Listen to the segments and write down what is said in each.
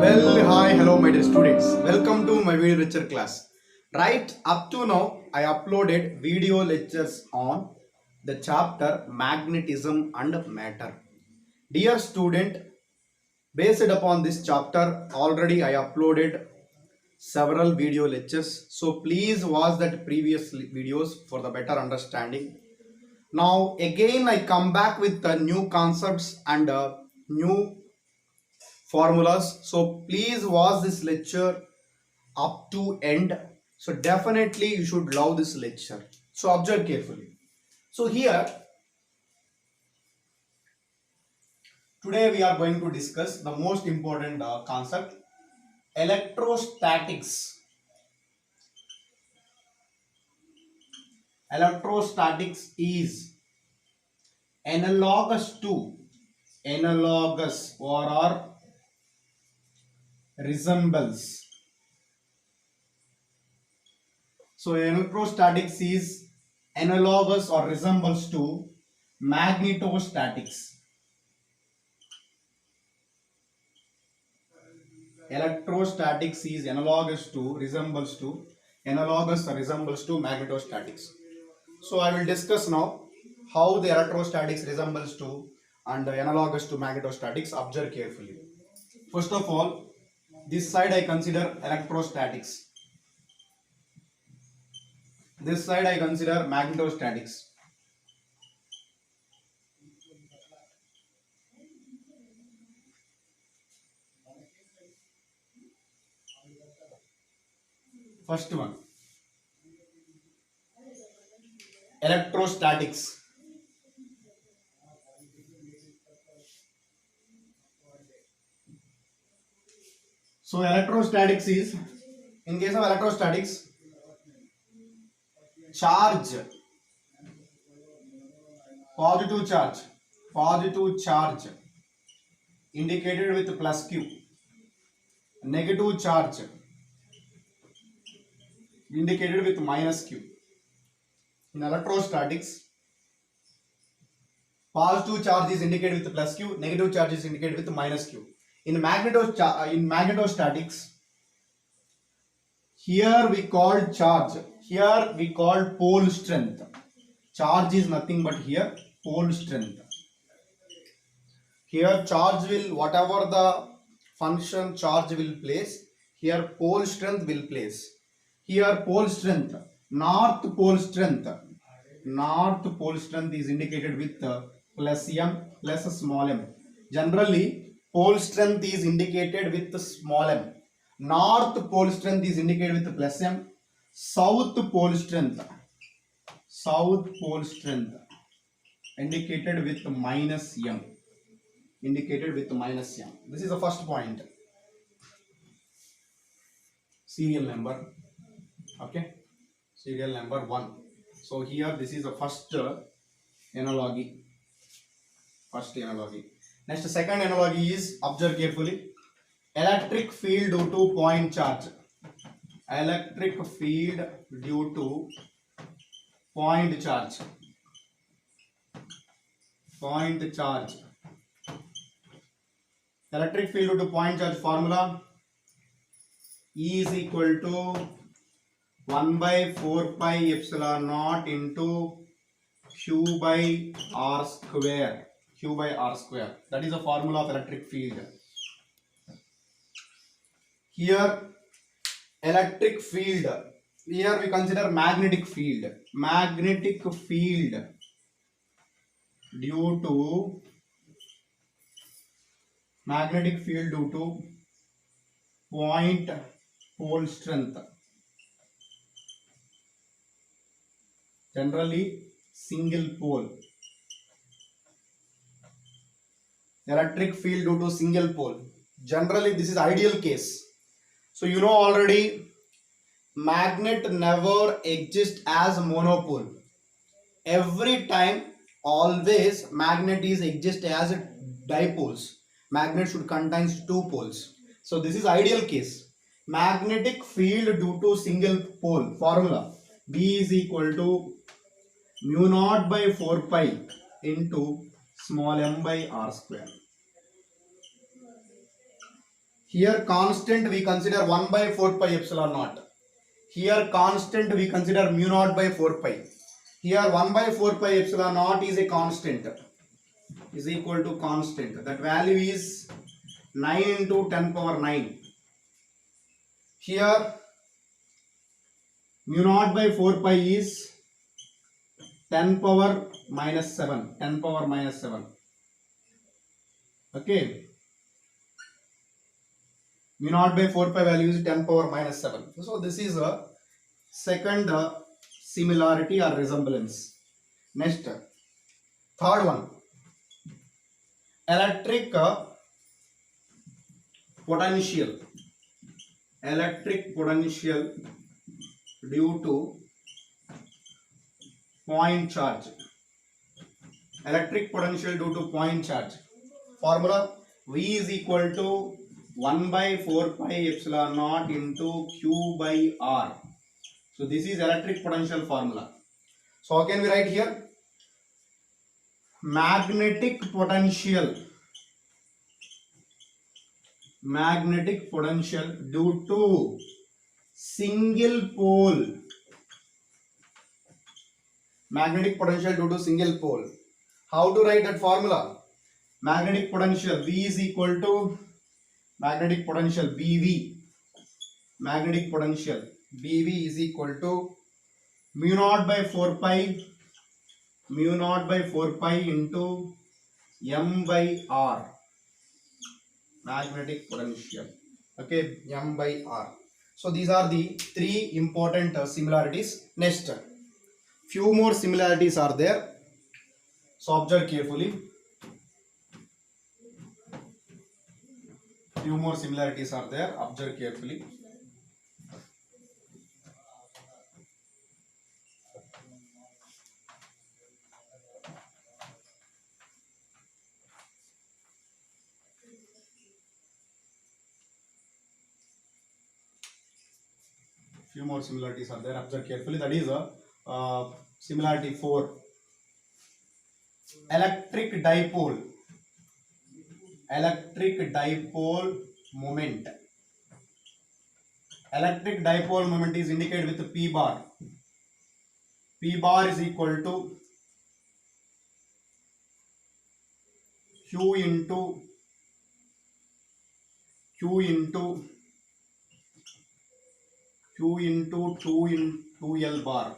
Well, hi, hello, my dear students. Welcome to my video lecture class. Right up to now, I uploaded video lectures on the chapter Magnetism and Matter. Dear student, based upon this chapter, already I uploaded several video lectures. So please watch that previous videos for the better understanding. Now again, I come back with the new concepts and new formulas. So please watch this lecture up to end. So definitely you should love this lecture. So observe carefully. So here today we are going to discuss the most important concept, electrostatics. Electrostatics is analogous or resembles. So electrostatics is analogous or resembles to magnetostatics. Electrostatics is analogous or resembles to magnetostatics. So I will discuss now how the electrostatics resembles to and analogous to magnetostatics. Observe carefully. First of all, this side I consider electrostatics. This side I consider magnetostatics. First one, electrostatics. So electrostatics is, in case of electrostatics, charge, positive charge indicated with plus q, negative charge indicated with minus q. In electrostatics, positive charge is indicated with plus q, negative charge is indicated with minus q. In magnetostatics, here we call charge, here we call pole strength. Charge is nothing but here pole strength. Here charge will, whatever the function charge will place, here pole strength will place. Here pole strength, north pole strength is indicated with plus m plus small m. Generally, pole strength is indicated with small m. North pole strength is indicated with plus m. South pole strength indicated with minus m. This is the first point. Serial number. Okay. Serial number 1. So here this is the first analogy. Next, second analogy is, observe carefully, electric field due to point charge. Electric field due to point charge. Electric field due to point charge formula, E is equal to 1 by 4 pi epsilon naught into Q by R square. That is the formula of electric field. Here electric field, here we consider magnetic field due to point pole strength, generally single pole. Electric field due to single pole, generally this is ideal case. So you know already, magnet never exists as monopole. Every time, always magnet is exist as dipoles. Magnet should contain 2 poles. So this is ideal case. Magnetic field due to single pole formula, B is equal to mu naught by 4 pi into small m by r square. Here constant we consider 1 by 4 pi epsilon naught. Here constant we consider mu naught by 4 pi. Here 1 by 4 pi epsilon naught is a constant, is equal to constant. That value is 9 into 10 power 9. Here mu naught by 4 pi is 10 power minus 7. 10 power minus 7. Okay. Mu naught by 4 pi value is 10 power minus 7. So this is a second similarity or resemblance. Next, third one, electric potential. Electric potential due to point charge. Electric potential due to point charge. Formula V is equal to 1 by 4 pi epsilon naught into Q by R. So this is electric potential formula. So how can we write here? Magnetic potential due to single pole. Magnetic potential due to single pole. How to write that formula? Magnetic potential V is equal to magnetic potential BV. Magnetic potential BV is equal to mu naught by 4 pi into M by R. Magnetic potential. Okay, M by R. So these are the three important similarities. Next, few more similarities are there. So observe carefully. Few more similarities are there. Observe carefully. Few more similarities are there. Observe carefully. That is similarity 4. Electric dipole moment. Electric dipole moment is indicated with P bar. P bar is equal to Q into 2L bar.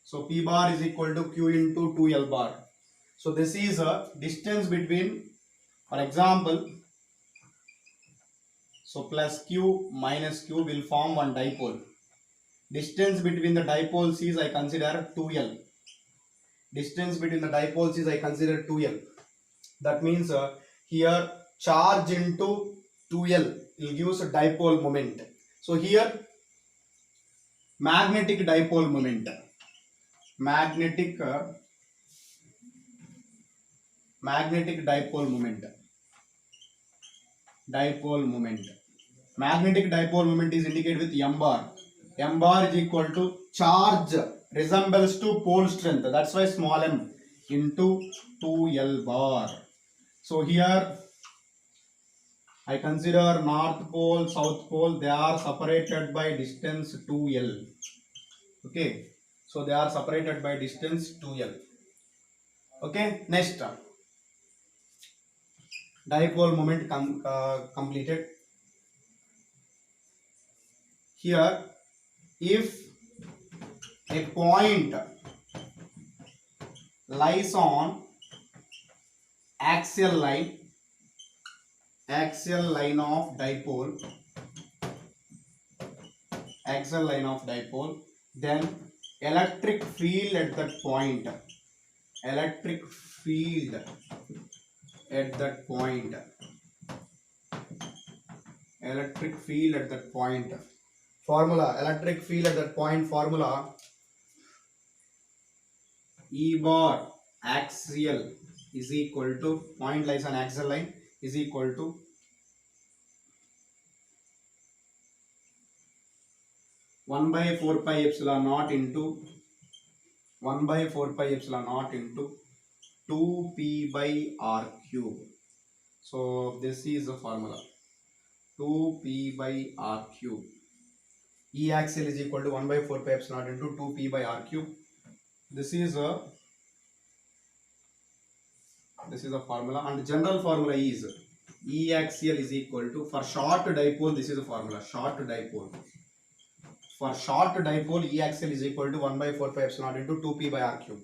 So P bar is equal to Q into 2L bar. So this is a distance between, for example, so plus Q minus Q will form one dipole. Distance between the dipoles is I consider 2L. Distance between the dipoles is I consider 2L. That means here charge into 2L will gives a dipole moment. So here magnetic dipole moment. Magnetic dipole moment. Magnetic dipole moment is indicated with M bar. M bar is equal to charge resembles to pole strength. That's why small m into 2L bar. So here I consider north pole, south pole. They are separated by distance 2L. Okay. So they are separated by distance 2L. Okay. Next. Dipole moment completed. Here, if a point lies on axial line of dipole, then electric field at that point, formula, electric field at that point formula, E bar axial is equal to, point lies on axial line, is equal to 1 by 4 pi epsilon naught into 2p by r cube. So this is the formula. 2p by r cube. E axial is equal to 1 by 4 pi epsilon naught into 2p by r cube. This is a formula, and the general formula is E axial is equal to, for short dipole, this is a formula, short dipole. For short dipole, E axial is equal to 1 by 4 pi epsilon naught into 2p by r cube.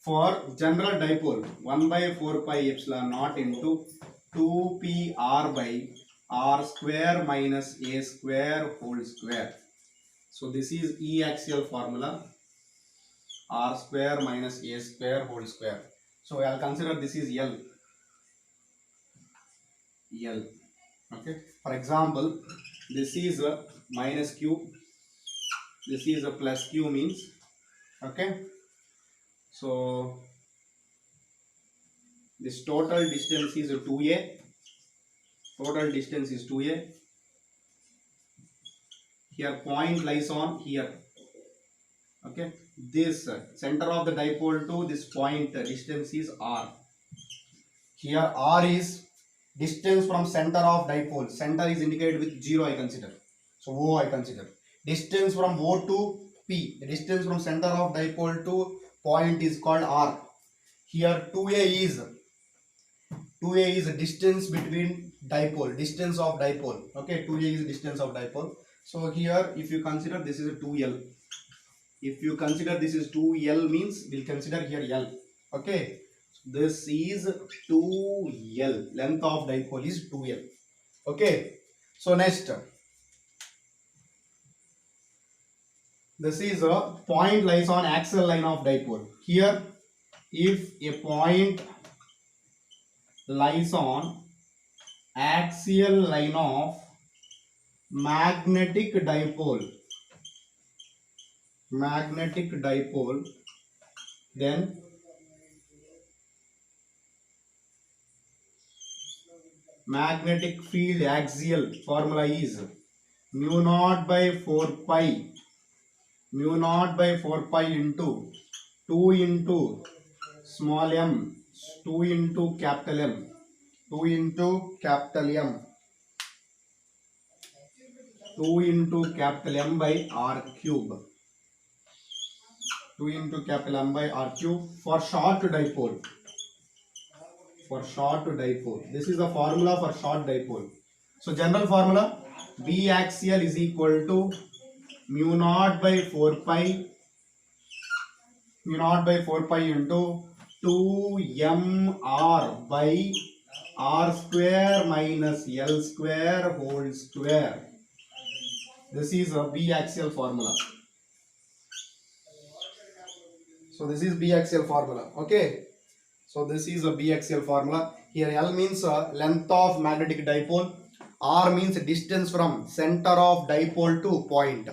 For general dipole, 1 by 4 pi epsilon naught into 2p r by r square minus a square whole square. So this is E axial formula, r square minus a square whole square. So I'll consider this is L. Okay. For example, this is a minus q, this is a plus q means, okay. So this total distance is 2a. Total distance is 2a. Here point lies on here. Okay. This center of the dipole to this point distance is r. Here r is distance from center of dipole. Center is indicated with 0, I consider. So O I consider. Distance from O to P. The distance from center of dipole to point is called r. Here 2a is a distance between dipole. Distance of dipole. Okay, 2a is distance of dipole. So here if you consider this is a 2l. If you consider this is 2l means we'll consider here l. Okay. This is 2l. Length of dipole is 2l. Okay. So next, this is a point lies on axial line of dipole. Here, if a point lies on axial line of magnetic dipole, then magnetic field axial formula is mu naught by 4 pi into 2 into small m, 2 into capital M, 2 into capital M, 2 into capital M by r cube, 2 into capital M by r cube for short dipole. This is the formula for short dipole. So general formula, B axial is equal to mu naught by 4 pi into 2mr by r square minus l square whole square. This is a B axial formula. So this is B axial formula. Okay. So this is a B axial formula. Here L means length of magnetic dipole. R means distance from center of dipole to point.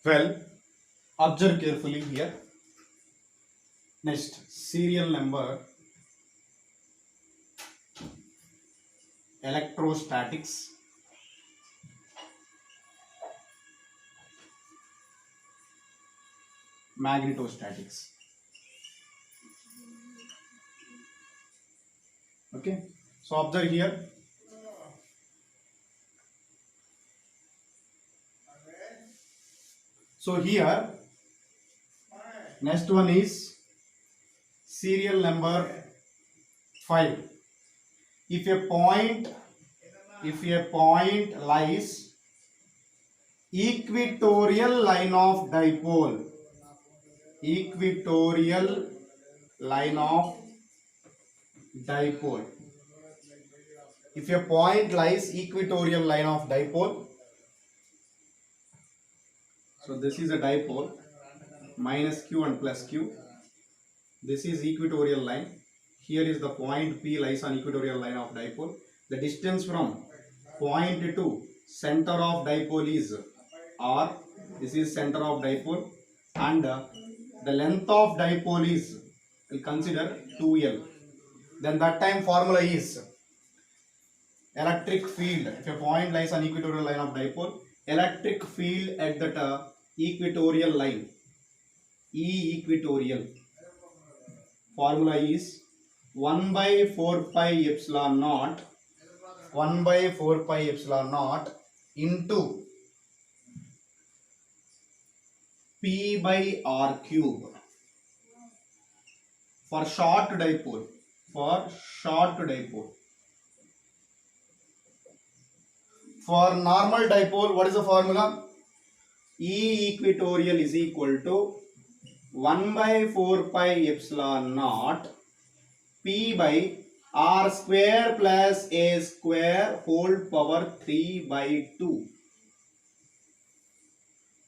Well, observe carefully here. Next, serial number, electrostatics. Magnetostatics. Okay, so observe here. So here, next one is serial number 5. If a point lies equatorial line of dipole, if a point lies equatorial line of dipole, so this is a dipole, minus q and plus q, this is equatorial line. Here is the point P lies on equatorial line of dipole. The distance from point to center of dipole is r. This is center of dipole, and the length of dipole is, we'll consider 2l. Then that time formula is electric field. If a point lies on equatorial line of dipole, electric field at that equatorial line, E equatorial, formula is 1 by 4 pi epsilon naught 1 by 4 pi epsilon naught into P by R cube for short dipole. For short dipole. For normal dipole, what is the formula? E equatorial is equal to 1 by 4 pi epsilon naught P by R square plus A square whole power 3 by 2.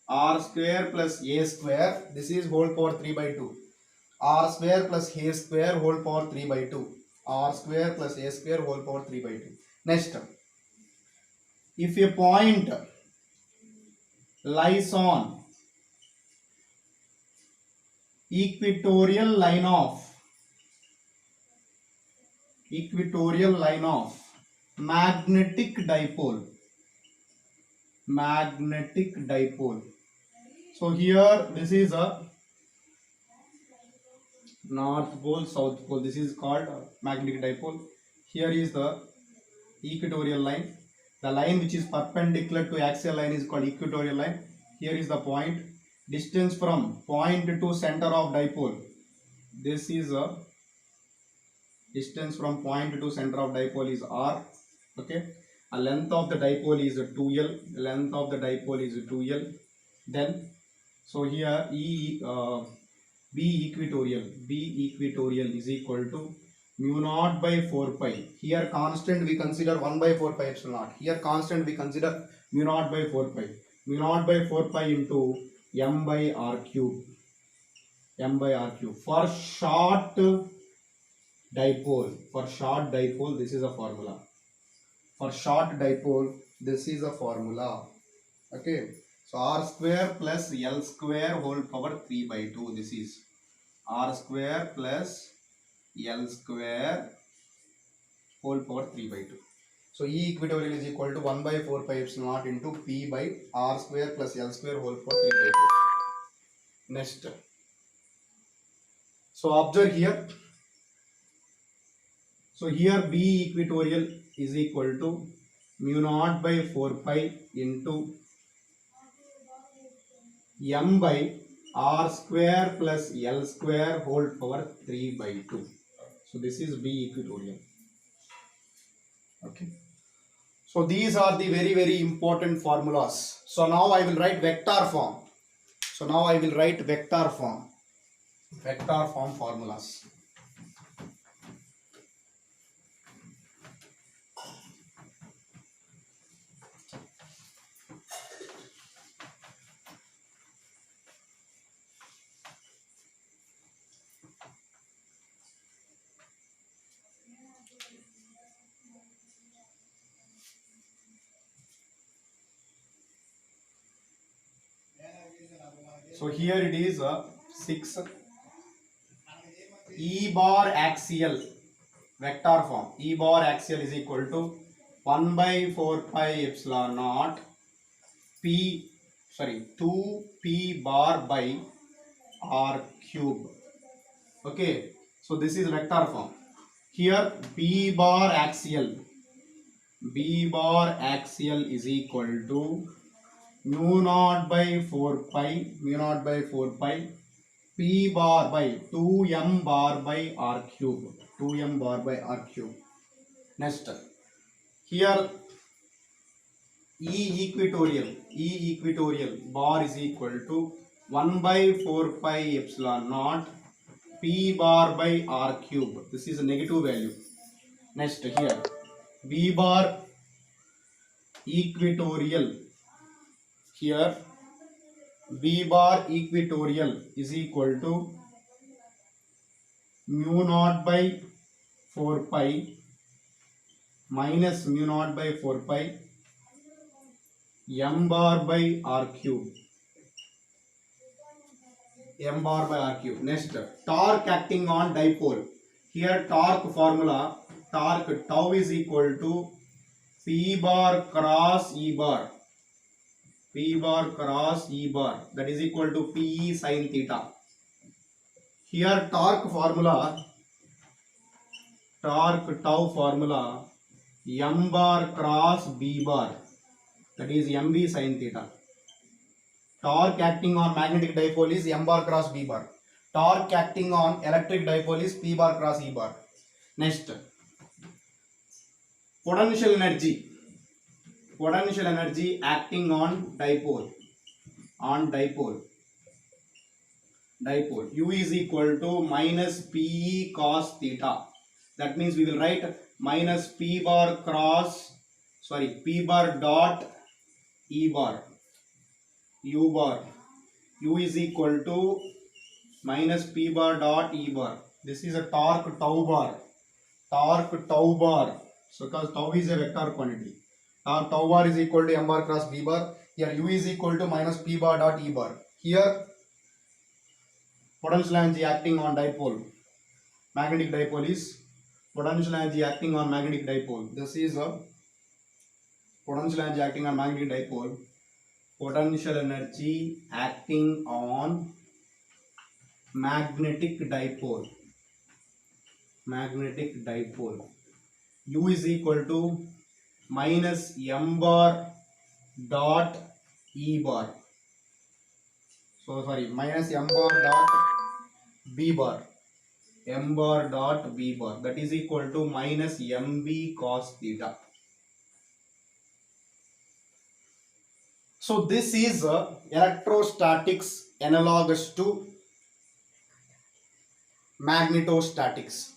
R square plus A square, this is whole power 3 by 2. R square plus A square whole power 3 by 2. R square plus A square whole power 3 by 2. Next, if a point lies on equatorial line of magnetic dipole. So here this is a north pole, south pole. This is called magnetic dipole. Here is the equatorial line. The line which is perpendicular to axial line is called equatorial line. Here is the point. Distance from point to center of dipole. This is a distance from point to center of dipole is R. Okay. A length of the dipole is 2L. Length of the dipole is 2L. Then, so here B equatorial is equal to mu naught by 4 pi. Here constant we consider 1 by 4 pi epsilon naught. Here constant we consider mu naught by 4 pi. Mu naught by 4 pi into m by r cube. For short dipole, this is a formula. For short dipole, this is a formula. Okay. So r square plus l square whole power 3 by 2. This is r square plus l square whole power 3 by 2. So E equatorial is equal to 1 by 4 pi epsilon naught into P by r square plus l square whole power 3 by 2. Next. So observe here. So here B equatorial is equal to mu naught by 4 pi into m by r square plus l square whole power 3 by 2. So this is B equatorial. Okay. So these are the very important formulas. So now I will write vector form. Vector form formulas. So here it is 6 E bar axial vector form. E bar axial is equal to 1 by 4 pi epsilon naught 2 P bar by R cube. Okay, so this is vector form. Here B bar axial is equal to mu naught by 4 pi P bar by 2m bar by R cube. Next, here E equatorial bar is equal to 1 by 4 pi epsilon naught P bar by R cube. This is a negative value. Next, here B bar equatorial. Here B bar equatorial is equal to mu naught by 4 pi minus mu naught by 4 pi m bar by R cube. Next, torque acting on dipole. Here torque formula, torque tau is equal to P bar cross E bar. That is equal to PE sin theta. Here torque formula torque tau formula m bar cross b bar, that is mv sin theta. Torque acting on magnetic dipole is m bar cross b bar. Torque acting on electric dipole is p bar cross e bar. Next, potential energy acting on dipole, u is equal to minus pe cos theta. That means we will write minus p bar dot e bar, u is equal to minus p bar dot e bar. This is a torque tau bar, so because tau is a vector quantity, tau bar is equal to m bar cross b bar. Here u is equal to minus p bar dot e bar. Here potential energy acting on dipole, magnetic dipole is potential energy acting on magnetic dipole. This is a potential energy acting on magnetic dipole. Potential energy acting on magnetic dipole, u is equal to minus m bar dot e bar. So sorry, minus m bar dot b bar, that is equal to minus mv cos theta. So this is electrostatics analogous to magnetostatics.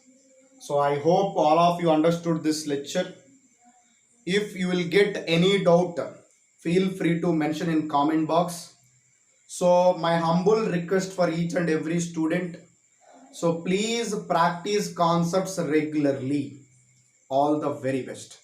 So I hope all of you understood this lecture. If you will get any doubt, feel free to mention in comment box. So my humble request for each and every student, so please practice concepts regularly. All the very best.